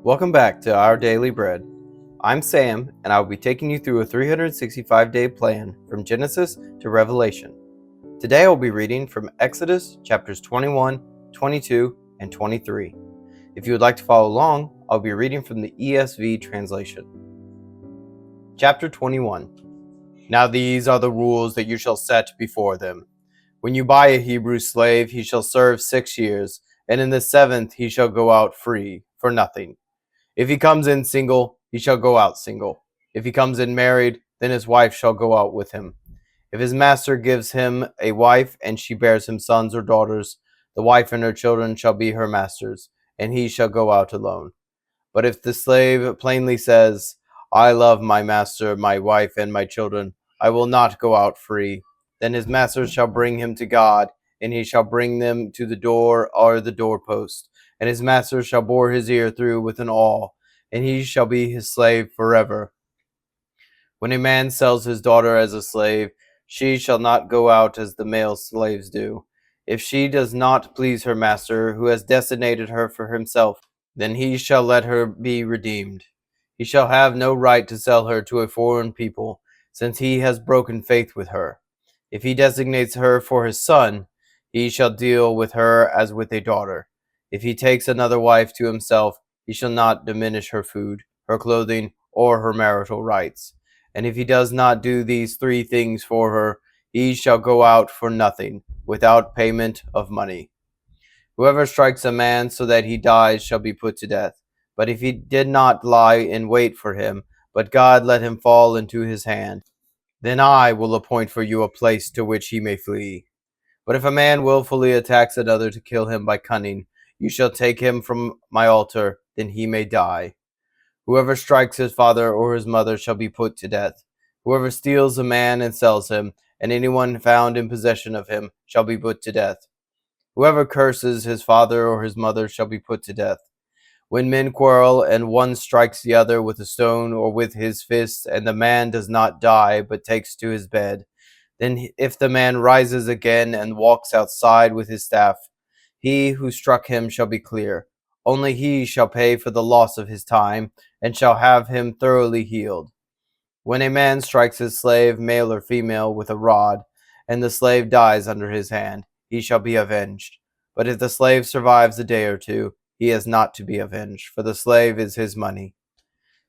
Welcome back to Our Daily Bread. I'm Sam, and I will be taking you through a 365-day plan from Genesis to Revelation. Today I will be reading from Exodus chapters 21, 22, and 23. If you would like to follow along, I'll be reading from the ESV translation. Chapter 21. Now these are the rules that you shall set before them. When you buy a Hebrew slave, he shall serve 6 years, and in the 7th he shall go out free, for nothing. If he comes in single, he shall go out single. If he comes in married, then his wife shall go out with him. If his master gives him a wife, and she bears him sons or daughters, the wife and her children shall be her master's, and he shall go out alone. But if the slave plainly says, I love my master, my wife, and my children, I will not go out free, then his master shall bring him to God, and he shall bring them to the door or the doorpost, and his master shall bore his ear through with an awl, and he shall be his slave forever. When a man sells his daughter as a slave, she shall not go out as the male slaves do. If she does not please her master, who has designated her for himself, then he shall let her be redeemed. He shall have no right to sell her to a foreign people, since he has broken faith with her. If he designates her for his son, he shall deal with her as with a daughter. If he takes another wife to himself, he shall not diminish her food, her clothing, or her marital rights. And if he does not do these 3 things for her, he shall go out for nothing, without payment of money. Whoever strikes a man so that he dies shall be put to death. But if he did not lie in wait for him, but God let him fall into his hand, then I will appoint for you a place to which he may flee. But if a man willfully attacks another to kill him by cunning, you shall take him from my altar, then he may die. Whoever strikes his father or his mother shall be put to death. Whoever steals a man and sells him, and anyone found in possession of him, shall be put to death. Whoever curses his father or his mother shall be put to death. When men quarrel, and one strikes the other with a stone or with his fist, and the man does not die, but takes to his bed, then if the man rises again and walks outside with his staff, he who struck him shall be clear. Only he shall pay for the loss of his time, and shall have him thoroughly healed. When a man strikes his slave, male or female, with a rod, and the slave dies under his hand, he shall be avenged. But if the slave survives a day or 2, he is not to be avenged, for the slave is his money.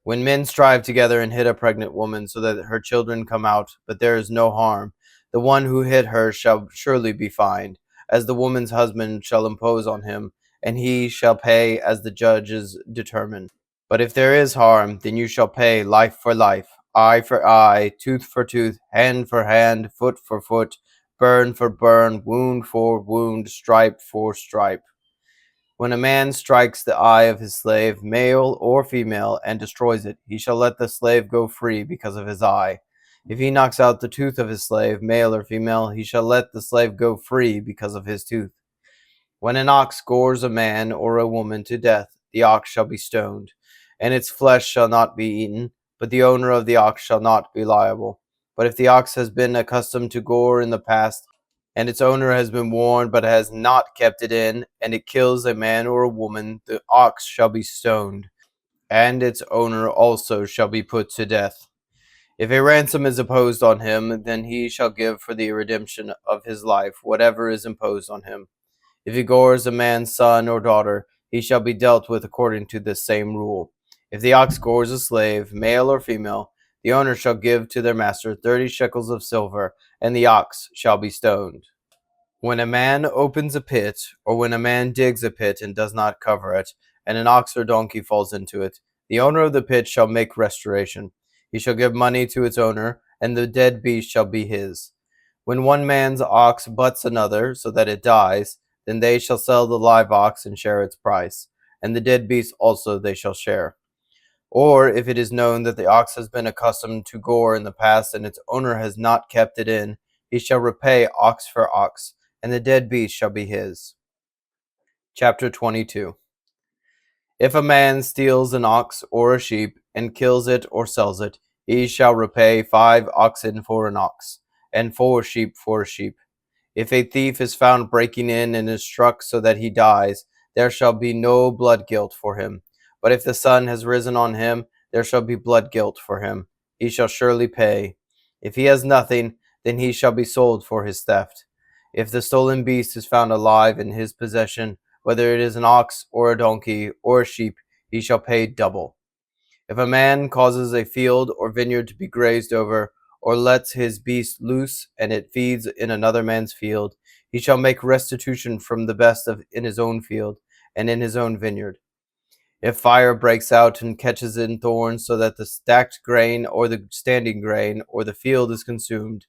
When men strive together and hit a pregnant woman so that her children come out, but there is no harm, the one who hit her shall surely be fined, as the woman's husband shall impose on him, and he shall pay as the judges determine. But if there is harm, then you shall pay life for life, eye for eye, tooth for tooth, hand for hand, foot for foot, burn for burn, wound for wound, stripe for stripe. When a man strikes the eye of his slave, male or female, and destroys it, he shall let the slave go free because of his eye. If he knocks out the tooth of his slave, male or female, he shall let the slave go free because of his tooth. When an ox gores a man or a woman to death, the ox shall be stoned, and its flesh shall not be eaten, but the owner of the ox shall not be liable. But if the ox has been accustomed to gore in the past, and its owner has been warned but has not kept it in, and it kills a man or a woman, the ox shall be stoned, and its owner also shall be put to death. If a ransom is imposed on him, then he shall give for the redemption of his life whatever is imposed on him. If he gores a man's son or daughter, he shall be dealt with according to this same rule. If the ox gores a slave, male or female, the owner shall give to their master 30 shekels of silver, and the ox shall be stoned. When a man opens a pit, or when a man digs a pit and does not cover it, and an ox or donkey falls into it, the owner of the pit shall make restoration. He shall give money to its owner, and the dead beast shall be his. When one man's ox butts another, so that it dies, then they shall sell the live ox and share its price, and the dead beast also they shall share. Or if it is known that the ox has been accustomed to gore in the past, and its owner has not kept it in, he shall repay ox for ox, and the dead beast shall be his. Chapter 22. If a man steals an ox or a sheep, and kills it or sells it, he shall repay 5 oxen for an ox, and 4 sheep for a sheep. If a thief is found breaking in and is struck so that he dies, there shall be no blood guilt for him, But if the sun has risen on him, there shall be blood guilt for him. He shall surely pay. If he has nothing, then he shall be sold for his theft. If the stolen beast is found alive in his possession, whether it is an ox or a donkey or a sheep, he shall pay double. If a man causes a field or vineyard to be grazed over, or lets his beast loose, and it feeds in another man's field, he shall make restitution from the best of in his own field and in his own vineyard. If fire breaks out and catches in thorns, so that the stacked grain or the standing grain or the field is consumed,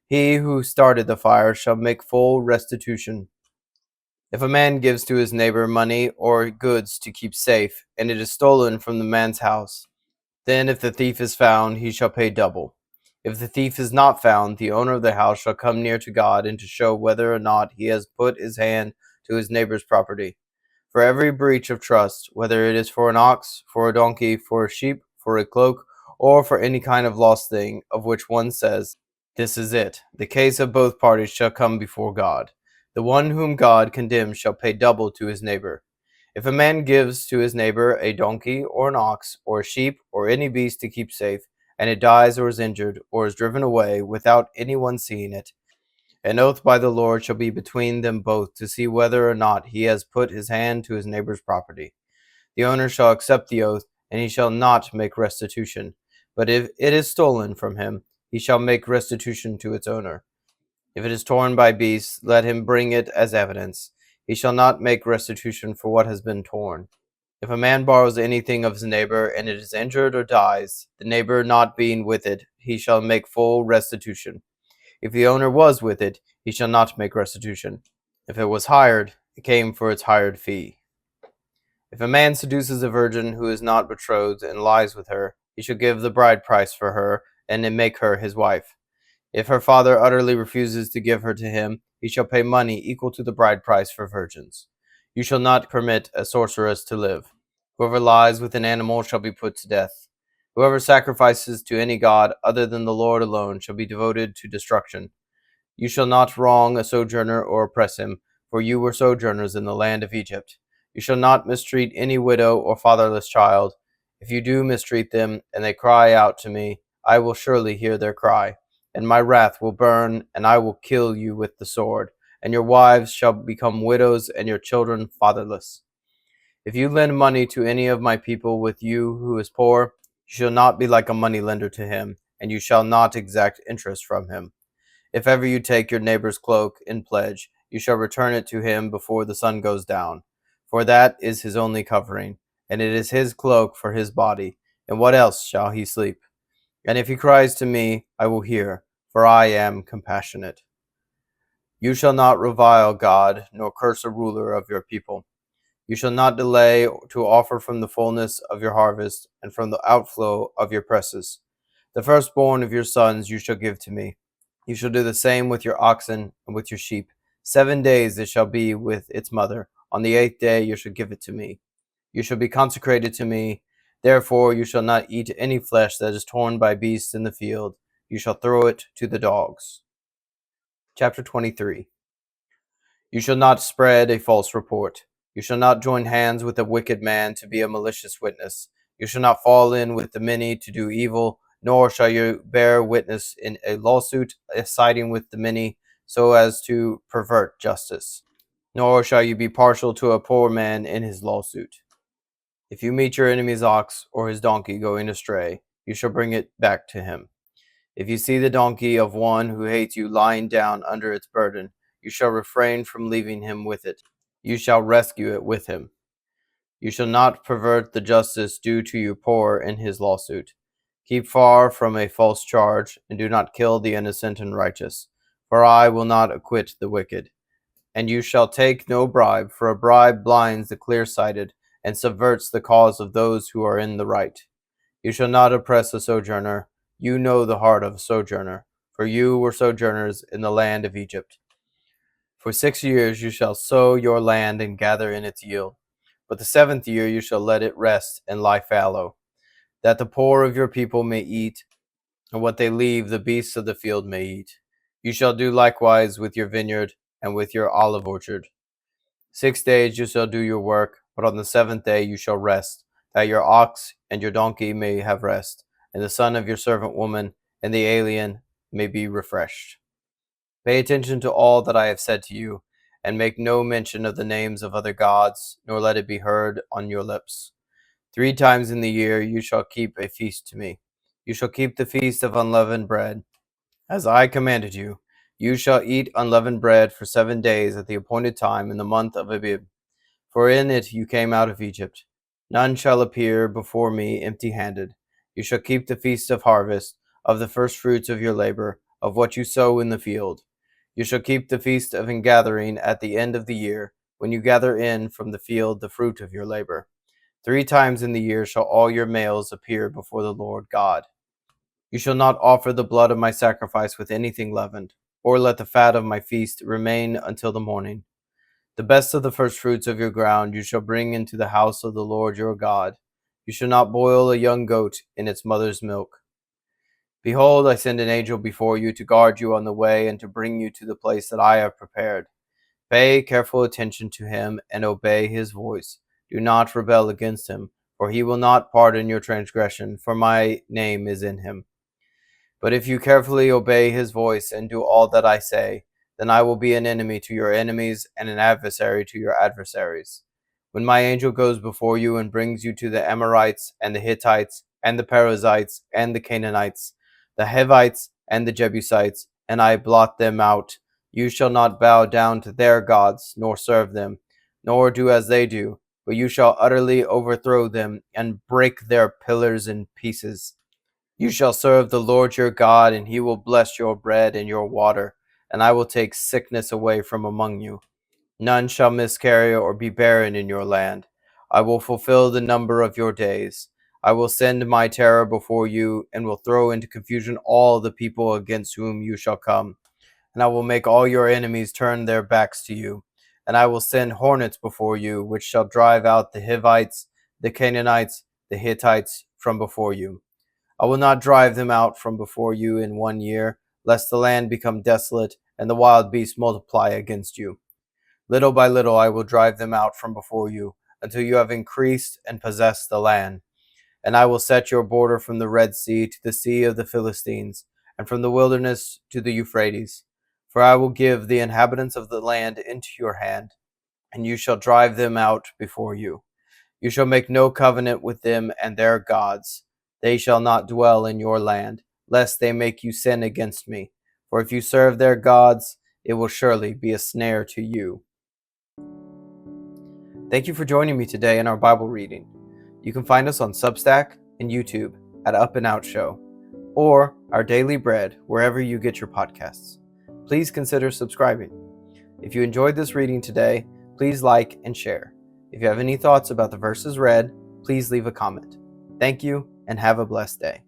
he who started the fire shall make full restitution. If a man gives to his neighbor money or goods to keep safe, and it is stolen from the man's house, then if the thief is found, he shall pay double. If the thief is not found, the owner of the house shall come near to God and to show whether or not he has put his hand to his neighbor's property. For every breach of trust, whether it is for an ox, for a donkey, for a sheep, for a cloak, or for any kind of lost thing, of which one says, "This is it," the case of both parties shall come before God. The one whom God condemns shall pay double to his neighbor. If a man gives to his neighbor a donkey or an ox or a sheep or any beast to keep safe, and it dies or is injured or is driven away without anyone seeing it, an oath by the Lord shall be between them both to see whether or not he has put his hand to his neighbor's property. The owner shall accept the oath, and he shall not make restitution. But if it is stolen from him, he shall make restitution to its owner. If it is torn by beasts, let him bring it as evidence. He shall not make restitution for what has been torn. If a man borrows anything of his neighbor, and it is injured or dies, the neighbor not being with it, he shall make full restitution. If the owner was with it, he shall not make restitution. If it was hired, it came for its hired fee. If a man seduces a virgin who is not betrothed and lies with her, he shall give the bride price for her, and make her his wife. If her father utterly refuses to give her to him, he shall pay money equal to the bride price for virgins. You shall not permit a sorceress to live. Whoever lies with an animal shall be put to death. Whoever sacrifices to any god other than the Lord alone shall be devoted to destruction. You shall not wrong a sojourner or oppress him, for you were sojourners in the land of Egypt. You shall not mistreat any widow or fatherless child. If you do mistreat them, and they cry out to me, I will surely hear their cry, and my wrath will burn, and I will kill you with the sword, and your wives shall become widows, and your children fatherless. If you lend money to any of my people with you who is poor, you shall not be like a money lender to him, and you shall not exact interest from him. If ever you take your neighbor's cloak in pledge, you shall return it to him before the sun goes down. For that is his only covering, and it is his cloak for his body. And what else shall he sleep? And if he cries to me, I will hear, for I am compassionate. You shall not revile God, nor curse a ruler of your people. You shall not delay to offer from the fullness of your harvest, and from the outflow of your presses. The firstborn of your sons you shall give to me. You shall do the same with your oxen and with your sheep. 7 days it shall be with its mother. On the 8th day you shall give it to me. You shall be consecrated to me. Therefore you shall not eat any flesh that is torn by beasts in the field. You shall throw it to the dogs. Chapter 23. You shall not spread a false report. You shall not join hands with a wicked man to be a malicious witness. You shall not fall in with the many to do evil, nor shall you bear witness in a lawsuit, siding with the many, so as to pervert justice. Nor shall you be partial to a poor man in his lawsuit. If you meet your enemy's ox or his donkey going astray, you shall bring it back to him. If you see the donkey of one who hates you lying down under its burden, you shall refrain from leaving him with it. You shall rescue it with him. You shall not pervert the justice due to you poor in his lawsuit. Keep far from a false charge, and do not kill the innocent and righteous, for I will not acquit the wicked. And you shall take no bribe, for a bribe blinds the clear-sighted, and subverts the cause of those who are in the right. You shall not oppress a sojourner. You know the heart of a sojourner, for you were sojourners in the land of Egypt. For 6 years you shall sow your land and gather in its yield. But the 7th year you shall let it rest and lie fallow, that the poor of your people may eat, and what they leave the beasts of the field may eat. You shall do likewise with your vineyard and with your olive orchard. 6 days you shall do your work, but on the 7th day you shall rest, that your ox and your donkey may have rest, and the son of your servant woman and the alien may be refreshed. Pay attention to all that I have said to you, and make no mention of the names of other gods, nor let it be heard on your lips. 3 times in the year you shall keep a feast to me. You shall keep the feast of unleavened bread, as I commanded you. You shall eat unleavened bread for 7 days at the appointed time in the month of Abib, for in it you came out of Egypt. None shall appear before me empty-handed. You shall keep the feast of harvest, of the firstfruits of your labor, of what you sow in the field. You shall keep the feast of ingathering at the end of the year, when you gather in from the field the fruit of your labor. 3 times in the year shall all your males appear before the Lord God. You shall not offer the blood of my sacrifice with anything leavened, or let the fat of my feast remain until the morning. The best of the firstfruits of your ground you shall bring into the house of the Lord your God. You shall not boil a young goat in its mother's milk. Behold, I send an angel before you to guard you on the way and to bring you to the place that I have prepared. Pay careful attention to him and obey his voice. Do not rebel against him, for he will not pardon your transgression, for my name is in him. But if you carefully obey his voice and do all that I say, then I will be an enemy to your enemies and an adversary to your adversaries. When my angel goes before you and brings you to the Amorites and the Hittites and the Perizzites and the Canaanites, the Hivites and the Jebusites, and I blot them out, you shall not bow down to their gods, nor serve them, nor do as they do, but you shall utterly overthrow them and break their pillars in pieces. You shall serve the Lord your God, and he will bless your bread and your water, and I will take sickness away from among you. None shall miscarry or be barren in your land. I will fulfill the number of your days. I will send my terror before you, and will throw into confusion all the people against whom you shall come. And I will make all your enemies turn their backs to you. And I will send hornets before you, which shall drive out the Hivites, the Canaanites, the Hittites from before you. I will not drive them out from before you in 1 year, lest the land become desolate and the wild beasts multiply against you. Little by little I will drive them out from before you, until you have increased and possessed the land. And I will set your border from the Red Sea to the Sea of the Philistines, and from the wilderness to the Euphrates. For I will give the inhabitants of the land into your hand, and you shall drive them out before you. You shall make no covenant with them and their gods. They shall not dwell in your land, lest they make you sin against me. For if you serve their gods, it will surely be a snare to you. Thank you for joining me today in our Bible reading. You can find us on Substack and YouTube at Up+Out Show, or Our Daily Bread wherever you get your podcasts. Please consider subscribing. If you enjoyed this reading today, please like and share. If you have any thoughts about the verses read, please leave a comment. Thank you, and have a blessed day.